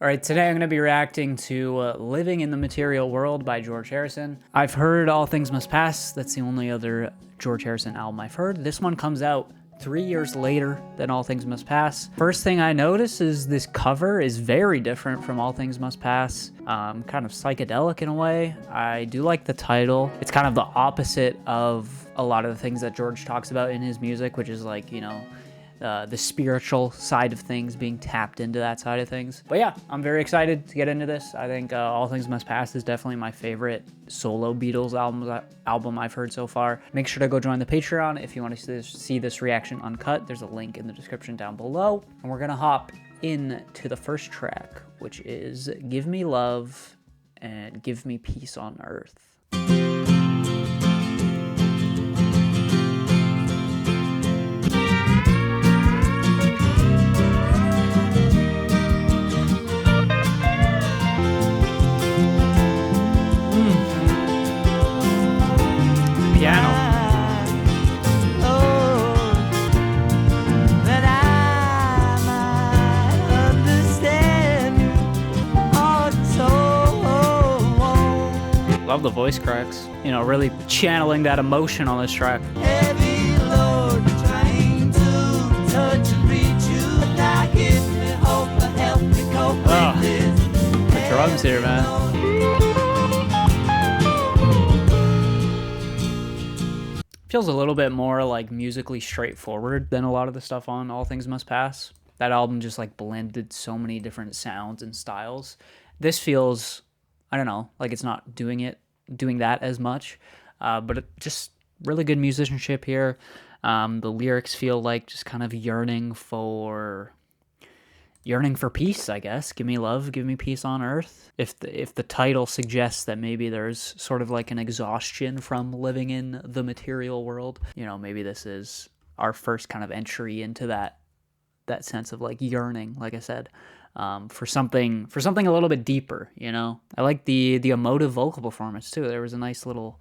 All right, today I'm going to be reacting to Living in the Material World by George Harrison. I've heard All Things Must Pass. That's the only other George Harrison album I've heard. This one comes out 3 years later than All Things Must Pass. First thing I notice is this cover is very different from All Things Must Pass. Kind of psychedelic in a way. I do like the title. It's kind of the opposite of a lot of the things that George talks about in his music, which is like, you know, the spiritual side of things, being tapped into that side of things. But yeah, I'm very excited to get into this. I think All Things Must Pass is definitely my favorite solo Beatles album I've heard so far. Make sure to go join the Patreon if you want to see this reaction uncut. There's a link in the description down below. And we're gonna hop into the first track, which is Give Me Love and Give Me Peace on Earth. Love the voice cracks. You know, really channeling that emotion on this track. Heavy load, trying to touch and reach you. Not give me hope, but help me cope with this. The drums here, man. Feels a little bit more like musically straightforward than a lot of the stuff on All Things Must Pass. That album just like blended so many different sounds and styles. This feels, I don't know, like it's not doing that as much, but it just really good musicianship here. The lyrics feel like just kind of yearning for peace, I guess. Give me love, give me peace on earth. If the title suggests that maybe there's sort of like an exhaustion from living in the material world, you know, maybe this is our first kind of entry into that sense of like yearning, like I said. For something a little bit deeper, you know. I like the emotive vocal performance too. There was a nice little,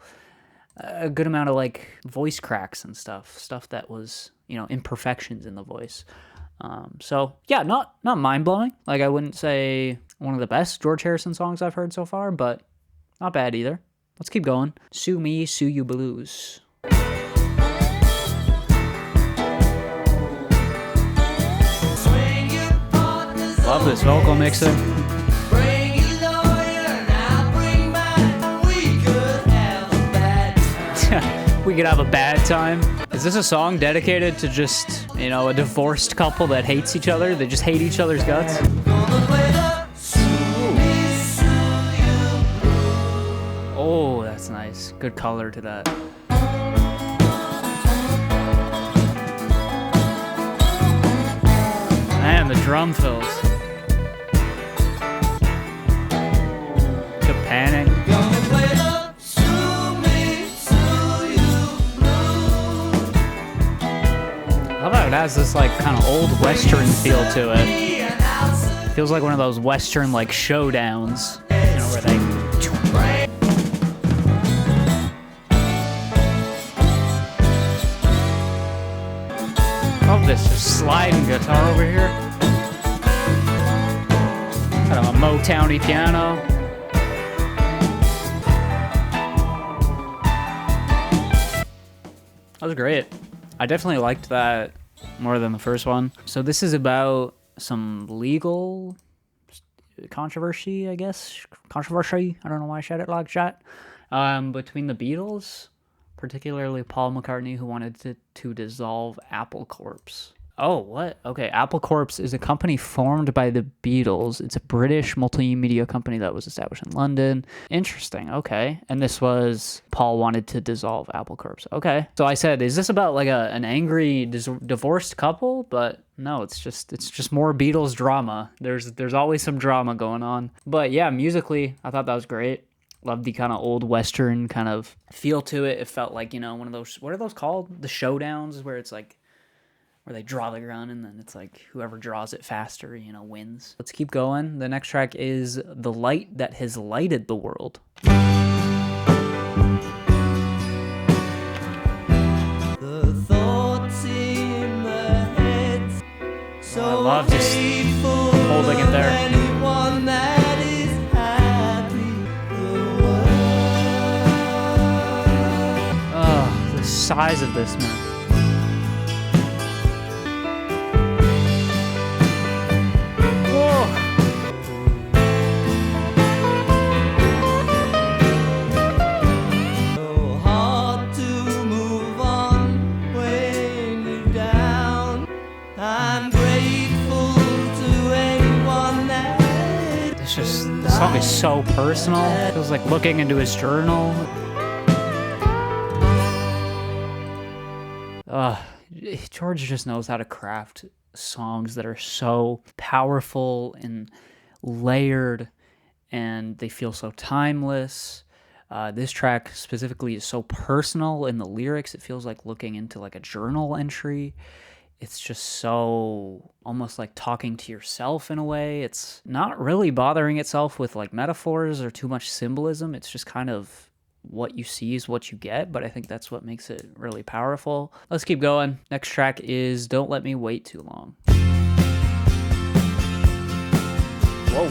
a good amount of like voice cracks and stuff that was, you know, imperfections in the voice. So yeah, not mind blowing. Like I wouldn't say one of the best George Harrison songs I've heard so far, but not bad either. Let's keep going. Sue Me, Sue You Blues. Love this vocal mixer. We could have a bad time. Is this a song dedicated to just, you know, a divorced couple that hates each other? They just hate each other's guts? Oh, that's nice. Good color to that. Man, the drum fills. Panning. I love how it has this like kind of old Western feel to it. Feels like one of those Western like showdowns, you know, where they. Love this just sliding guitar over here. Kind of a Motown-y piano. That was great. I definitely liked that more than the first one. So this is about some legal controversy, I guess. Controversy? I don't know why I said it like that. Between the Beatles, particularly Paul McCartney, who wanted to dissolve Apple Corps. Oh, what? Okay, Apple Corps is a company formed by the Beatles. It's a British multimedia company that was established in London. Interesting, okay. And this was, Paul wanted to dissolve Apple Corps. Okay. So I said, is this about like an angry divorced couple? But no, it's just more Beatles drama. There's always some drama going on. But yeah, musically, I thought that was great. Loved the kind of old Western kind of feel to it. It felt like, you know, one of those, what are those called? The showdowns, where it's like, where they draw the gun and then it's like whoever draws it faster, you know, wins. Let's keep going. The next track is The Light That Has Lighted the World. The thoughts in the head, so I love just holding it there. highs of this, man. So hard to move on when you're down. I'm grateful to anyone that It's just, the song is so personal. It feels like looking into his journal. George just knows how to craft songs that are so powerful and layered, and they feel so timeless. This track specifically is so personal in the lyrics. It feels like looking into like a journal entry. It's just so almost like talking to yourself in a way. It's not really bothering itself with like metaphors or too much symbolism. It's just kind of what you see is what you get, but I think that's what makes it really powerful. Let's keep going. Next track is Don't Let Me Wait Too Long. Whoa.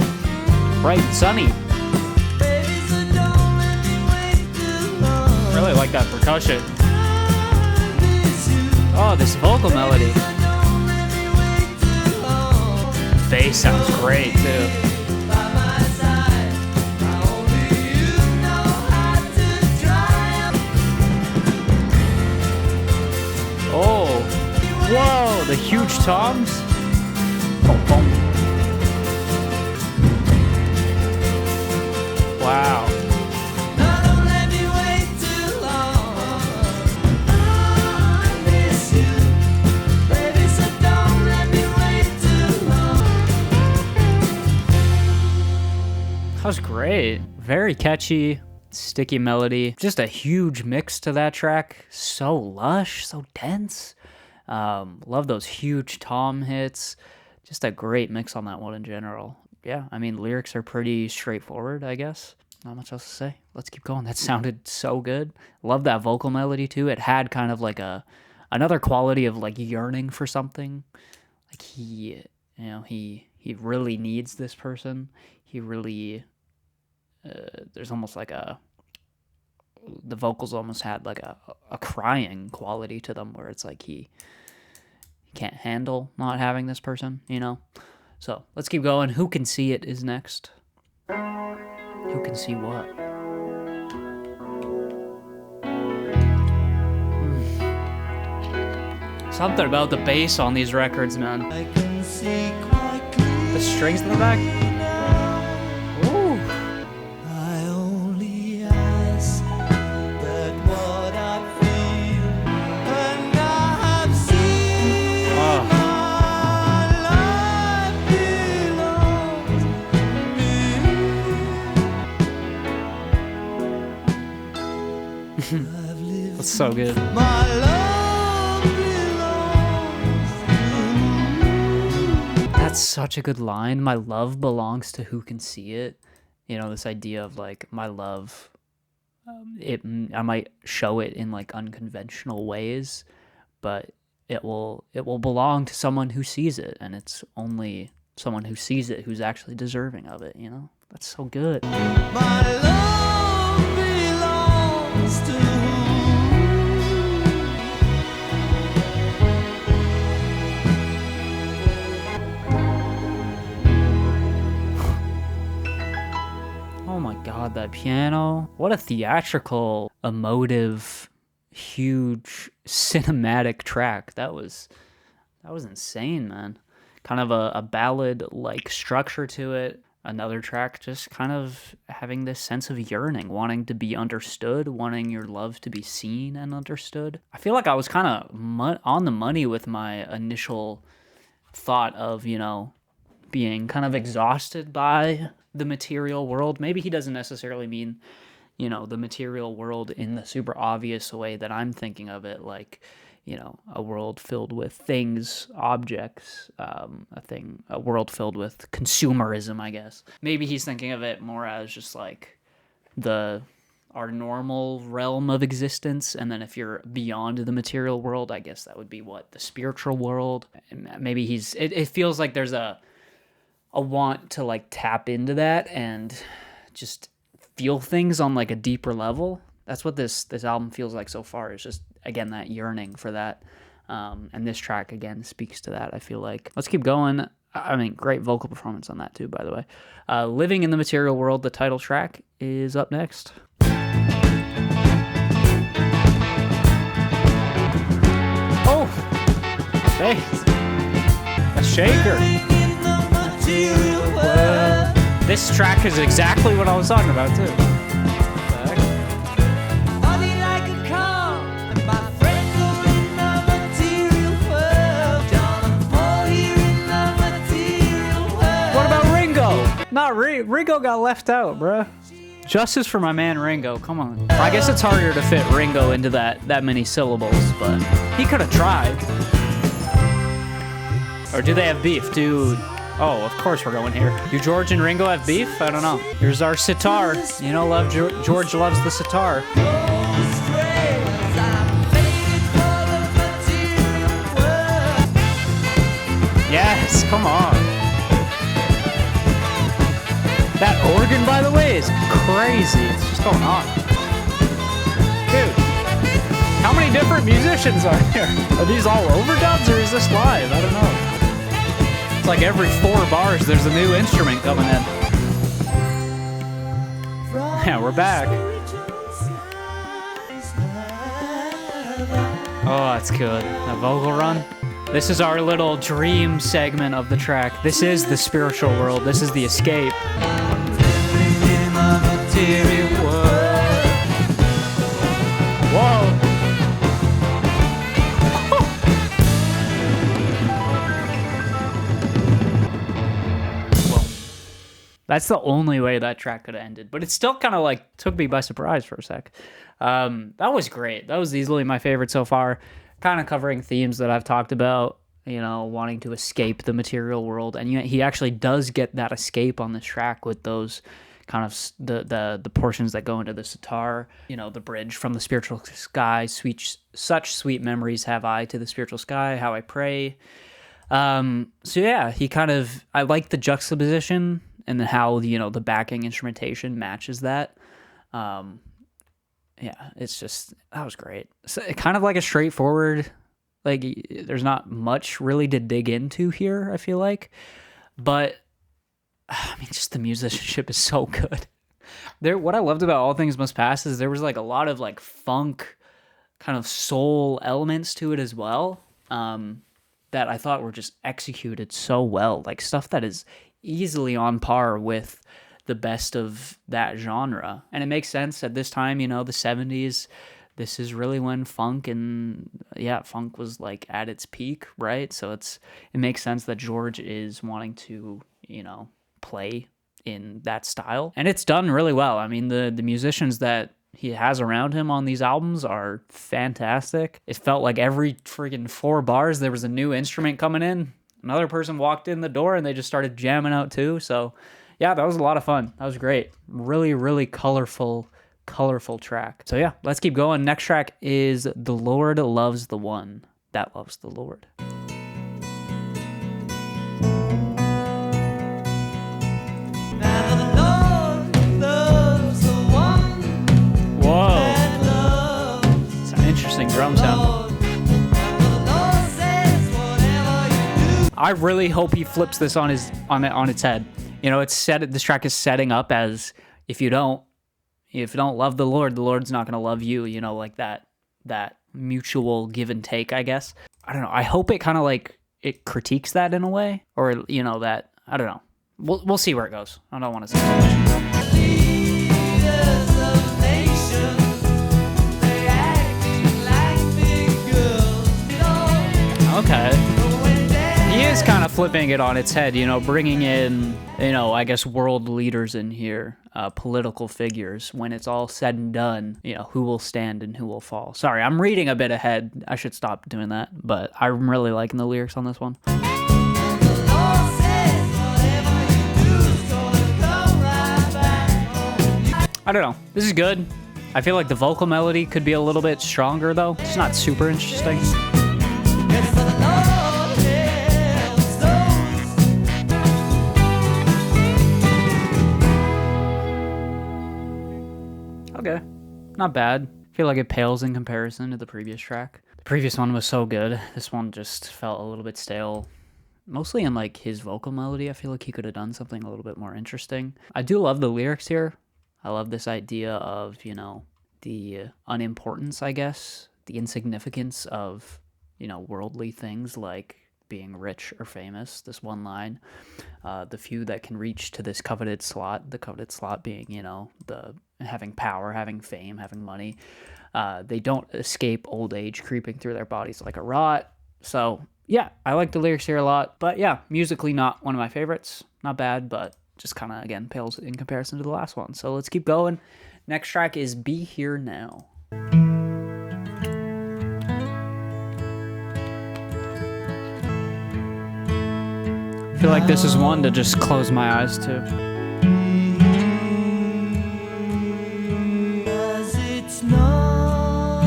Bright and sunny. baby, so don't let me wait too long. Really like that percussion. I miss you. Oh, this vocal melody. So don't let me wait too long. Bass sounds great too. By my side, only you know how to try. Oh, whoa, the huge toms. Boom, boom. Wow. No, don't let me wait too long. I miss you, baby, so don't let me wait too long. That was great. Very catchy, sticky melody. Just a huge mix to that track. So lush, so dense. Love those huge tom hits. Just a great mix on that one in general. Yeah, I mean, lyrics are pretty straightforward, I guess. Not much else to say. Let's keep going. That sounded so good. Love that vocal melody too. It had kind of like another quality of like yearning for something. Like he really needs this person. He really there's almost like the vocals almost had like a crying quality to them, where it's like he can't handle not having this person, you know? So let's keep going. Who Can See It is next. Who can see what? Something about the bass on these records, man. I can see quite clearly The strings in the back. now. Ooh. I only ask that what I feel, and I have seen Oh. my life belongs to me. I've lived That's so good. my love belongs to you. That's such a good line. My love belongs to who can see it. You know, this idea of like my love, I might show it in like unconventional ways, but it will belong to someone who sees it, and it's only someone who sees it who's actually deserving of it, you know? That's so good. My love belongs to you. Oh my god, that piano. What a theatrical, emotive, huge, cinematic track. That was insane, man. Kind of a ballad-like structure to it. Another track just kind of having this sense of yearning, wanting to be understood, wanting your love to be seen and understood. I feel like I was kind of on the money with my initial thought of, you know, being kind of exhausted by the material world. Maybe he doesn't necessarily mean, you know, the material world in the super obvious way that I'm thinking of it, like, you know, a world filled with things, objects, a world filled with consumerism, I guess. Maybe he's thinking of it more as just like our normal realm of existence, and then if you're beyond the material world, I guess that would be what, the spiritual world. And maybe it feels like there's a want to like tap into that and just feel things on like a deeper level. That's what this album feels like so far. It's just again, that yearning for that. And this track again speaks to that, I feel like. Let's keep going. I mean, great vocal performance on that too, by the way. Living in the Material World, the title track, is up next. Oh, hey, a shaker. This track is exactly what I was talking about too. Not Ringo got left out, bruh. Justice for my man Ringo. Come on. I guess it's harder to fit Ringo into that many syllables, but he could have tried. Or do they have beef, dude? Oh, of course we're going here. Do George and Ringo have beef? I don't know. Here's our sitar. You know, George loves the sitar. Yes, come on. That organ, by the way, is crazy. It's just going on. Dude, how many different musicians are here? Are these all overdubs or is this live? I don't know. It's like every 4 bars there's a new instrument coming in. Yeah, we're back. Oh, that's good. That vocal run. This is our little dream segment of the track. This is the spiritual world. This is the escape. Whoa. That's the only way that track could have ended. But it still kind of like took me by surprise for a sec. That was great. That was easily my favorite so far. Kind of covering themes that I've talked about, you know, wanting to escape the material world. And he actually does get that escape on this track with those kind of the portions that go into the sitar, you know, the bridge from the spiritual sky, such sweet memories have I to the spiritual sky, how I pray. So yeah, I like the juxtaposition and how, you know, the backing instrumentation matches that. Yeah, it's just, that was great. So, kind of like a straightforward, like, there's not much really to dig into here, I feel like. But, I mean, just the musicianship is so good. What I loved about All Things Must Pass is there was, like, a lot of, like, funk, kind of soul elements to it as well, that I thought were just executed so well. Like, stuff that is easily on par with the best of that genre. And it makes sense at this time, you know, the 70s, this is really when funk was like at its peak, right? So it makes sense that George is wanting to, you know, play in that style. And it's done really well. I mean, the musicians that he has around him on these albums are fantastic. It felt like every freaking 4 bars there was a new instrument coming in. Another person walked in the door and they just started jamming out too. So yeah, that was a lot of fun. That was great. Really, really colorful track. So yeah, let's keep going. Next track is The Lord Loves the One That Loves the Lord. Whoa. It's an interesting drum sound. I really hope he flips this on its head. You know, this track is setting up as if you don't love the Lord's not going to love you, you know, like that mutual give and take, I guess. I don't know. I hope it kind of like it critiques that in a way, or, you know, that, I don't know. We'll see where it goes. I don't want to say okay. He is kind of flipping it on its head, you know, bringing in, you know, I guess world leaders in here, political figures. When it's all said and done, you know, who will stand and who will fall. Sorry, I'm reading a bit ahead. I should stop doing that, but I'm really liking the lyrics on this one. I don't know. This is good. I feel like the vocal melody could be a little bit stronger, though. It's not super interesting. Okay, not bad. feel like it pales in comparison to the previous track. The previous one was so good. This one just felt a little bit stale. Mostly in like his vocal melody. I feel like he could have done something a little bit more interesting. I do love the lyrics here. I love this idea of, you know, the unimportance, I guess, the insignificance of, you know, worldly things like being rich or famous. This one line, the few that can reach to this coveted slot, the coveted slot being, you know, the having power, having fame, having money. They don't escape old age creeping through their bodies like a rot. So yeah, I like the lyrics here a lot. But yeah, musically not one of my favorites. Not bad, but just kind of, again, pales in comparison to the last one. So let's keep going. Next track is Be Here Now. I feel like this is one to just close my eyes to. 'Cause it's not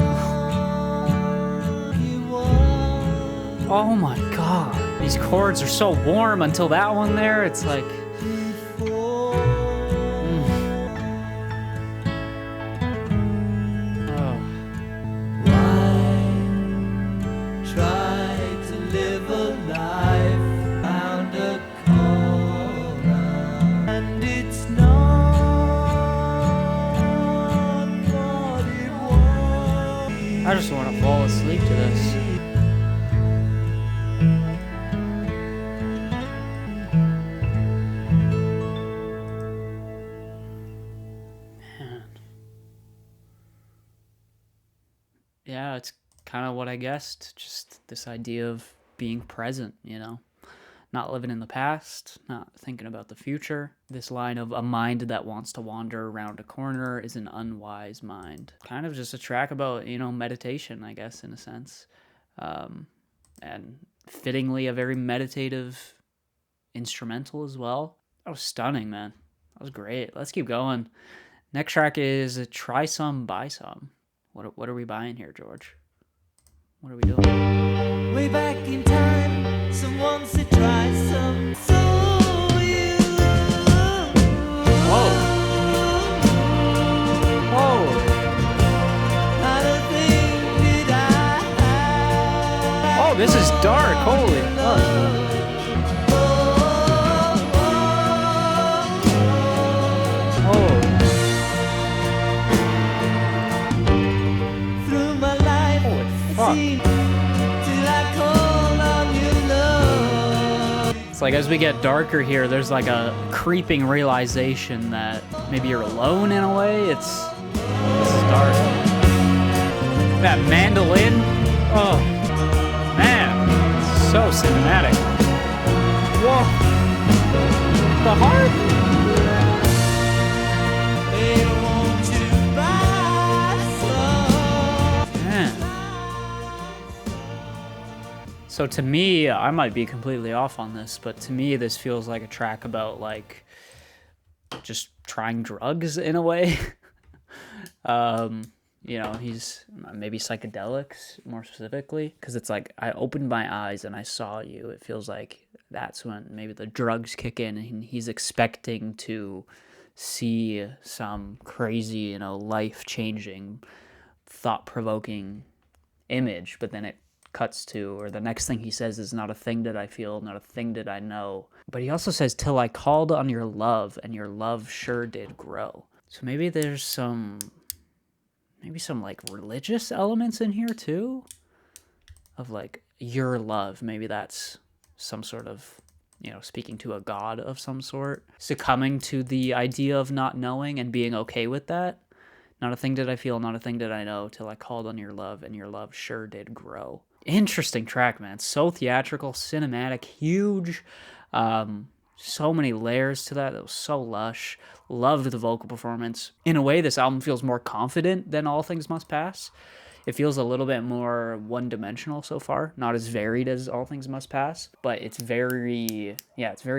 you want Oh my god. These chords are so warm until that one there. It's like. before. Oh. Why try to live a life round a corner? And it's not what it was. I just want to fall asleep to this. Man. Yeah, it's kind of what I guessed. Just this idea of being present, you know? Not living in the past, not thinking about the future. This line of a mind that wants to wander around a corner is an unwise mind. Kind of just a track about, you know, meditation, I guess, in a sense. And fittingly, a very meditative instrumental as well. That was stunning, man. That was great. Let's keep going. Next track is Try Some, Buy Some. What are we buying here, George? What are we doing? Way back in time, someone said try some. So you. Whoa. Whoa. Not a thing did I have. Oh, this is dark. Holy fuck. Oh. Through my life, Holy it fuck. seemed till I called on your love. It's like as we get darker here, there's like a creeping realization that maybe you're alone in a way. This is dark. That mandolin. Oh, man. It's so cinematic. Whoa. The harp. They want to buy some. Man. So to me, I might be completely off on this, but to me, this feels like a track about like just trying drugs in a way. You know, he's maybe psychedelics more specifically, because it's like I opened my eyes and I saw you. It feels like that's when maybe the drugs kick in and he's expecting to see some crazy, you know, life-changing, thought-provoking image, but then it cuts to, or the next thing he says is not a thing that I feel, not a thing that I know. But he also says, till I called on your love, and your love sure did grow. So maybe there's some like religious elements in here too, of like your love. Maybe that's some sort of, you know, speaking to a god of some sort, succumbing to the idea of not knowing and being okay with that. Not a thing did I feel, not a thing did I know, till I called on your love, and your love sure did grow. Interesting track, man. So theatrical, cinematic, huge. So many layers to that. It was so lush. Loved the vocal performance. In a way, this album feels more confident than All Things Must Pass. It feels a little bit more one-dimensional so far. Not as varied as All Things Must Pass, but it's very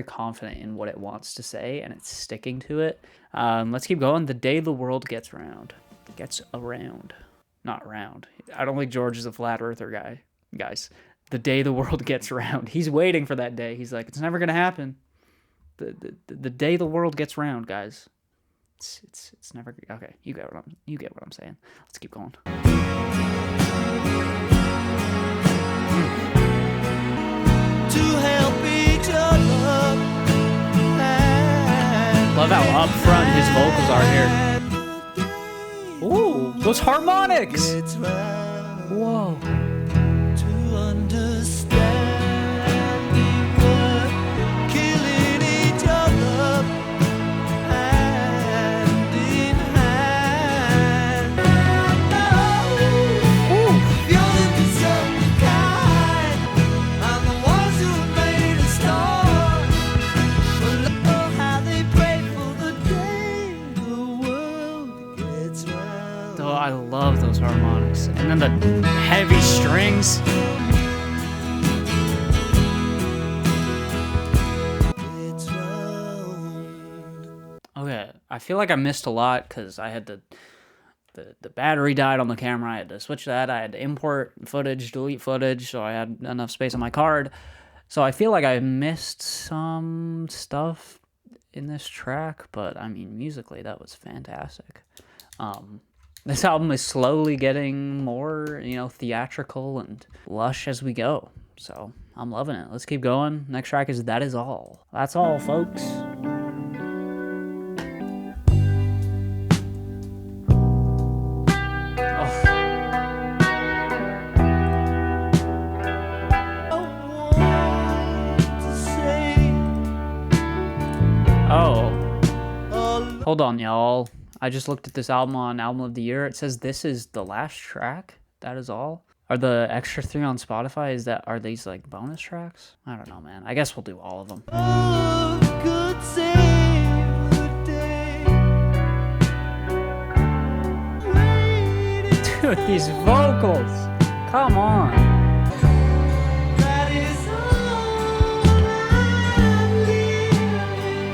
confident in what it wants to say, and it's sticking to it. Let's keep going. The Day the World Gets Round. Gets around. Not round. I don't think George is a flat earther guy, guys. The day the world gets round. He's waiting for that day. He's like, it's never going to happen. The day the world gets round, guys. It's never okay. You get what I'm saying. Let's keep going. To help each other. Love how upfront his vocals are here. Ooh, those harmonics. It's round Whoa. to understand we were killing each other hand in hand. If you're the Decepticon, I'm the ones who made a start. Well, look how they pray for the day the world gets round. Oh, I love those harmonics. And then the heavy strings. It's round. Okay, I feel like I missed a lot because I had the battery died on the camera. I had to switch that. I had to import footage, delete footage, so I had enough space on my card. So I feel like I missed some stuff in this track, but I mean, musically, that was fantastic. This album is slowly getting more, theatrical and lush as we go. So I'm loving it. Let's keep going. Next track is That Is All. That's all, folks. Oh, hold on, y'all. I just looked at this album on Album of the Year. It says this is the last track. That is all. Are the extra 3 on Spotify? Are these like bonus tracks? I don't know, man. I guess we'll do all of them. Could save the day. Dude, these vocals. Come on. That is all I'm living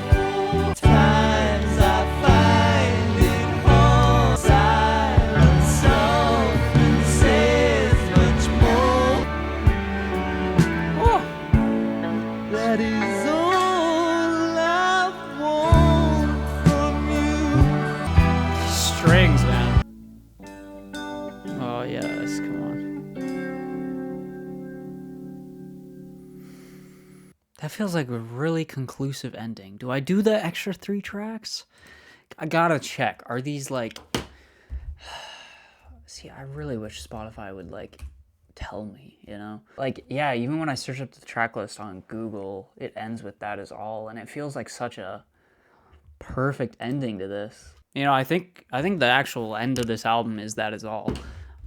for. Times I find it hard. Silence often says much more. Oh, That is all I want from you. strings, man. Oh, yes. Come on. That feels like a really conclusive ending. Do I do the extra 3 tracks? I gotta check. Are these like... See, I really wish Spotify would like tell me, Like, yeah, even when I search up the track list on Google, it ends with That Is All, and it feels like such a perfect ending to this. I think the actual end of this album is That Is All.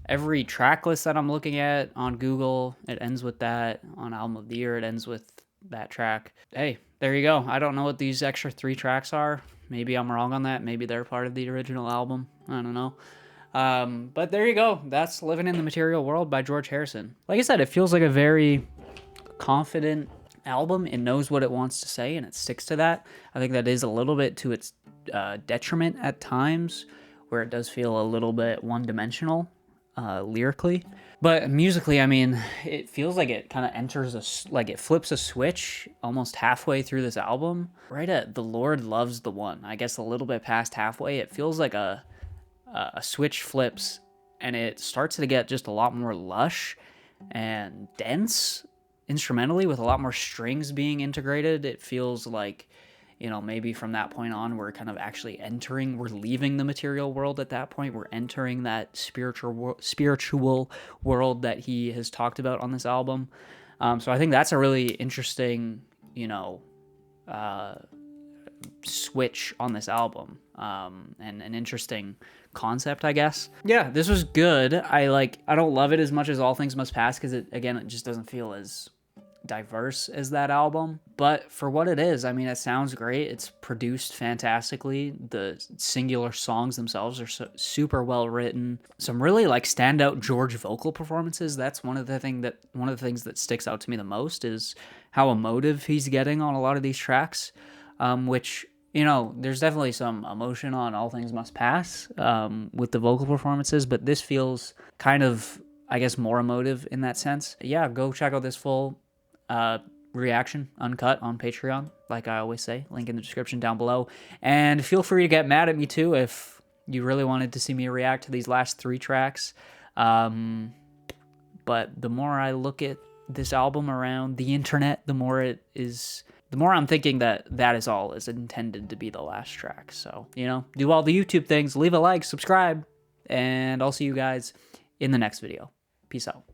Every track list that I'm looking at on Google, it ends with that. On Album of the Year, it ends with that track. Hey, there you go. I don't know what these extra 3 tracks are. Maybe I'm wrong on that. Maybe they're part of the original album. I don't know. But there you go. That's Living in the Material World by George Harrison. Like I said, it feels like a very confident album. It knows what it wants to say, and it sticks to that. I think that is a little bit to its detriment at times, where it does feel a little bit one-dimensional lyrically. But musically, I mean, it feels like it kind of enters it flips a switch almost halfway through this album. Right at The Lord Loves the One, I guess a little bit past halfway, it feels like a switch flips, and it starts to get just a lot more lush and dense instrumentally, with a lot more strings being integrated. It feels like, maybe from that point on, we're kind of actually we're leaving the material world at that point. We're entering that spiritual world that he has talked about on this album. So I think that's a really interesting, switch on this album, and an interesting concept, I guess. Yeah, this was good. I don't love it as much as All Things Must Pass, because it just doesn't feel as diverse as that album, but for what it is, I mean, it sounds great. It's produced fantastically. The singular songs themselves are super well written. Some really standout George vocal performances. That's one of the things that sticks out to me the most, is how emotive he's getting on a lot of these tracks, which, there's definitely some emotion on All Things Must Pass with the vocal performances, but this feels kind of, I guess, more emotive in that sense. Yeah, go check out this full reaction uncut on Patreon, like I always say, link in the description down below. And feel free to get mad at me too if you really wanted to see me react to these last 3 tracks. But the more I look at this album around the internet, the more I'm thinking that is all is intended to be the last track. So, you know, do all the YouTube things, leave a like, subscribe, and I'll see you guys in the next video. Peace out.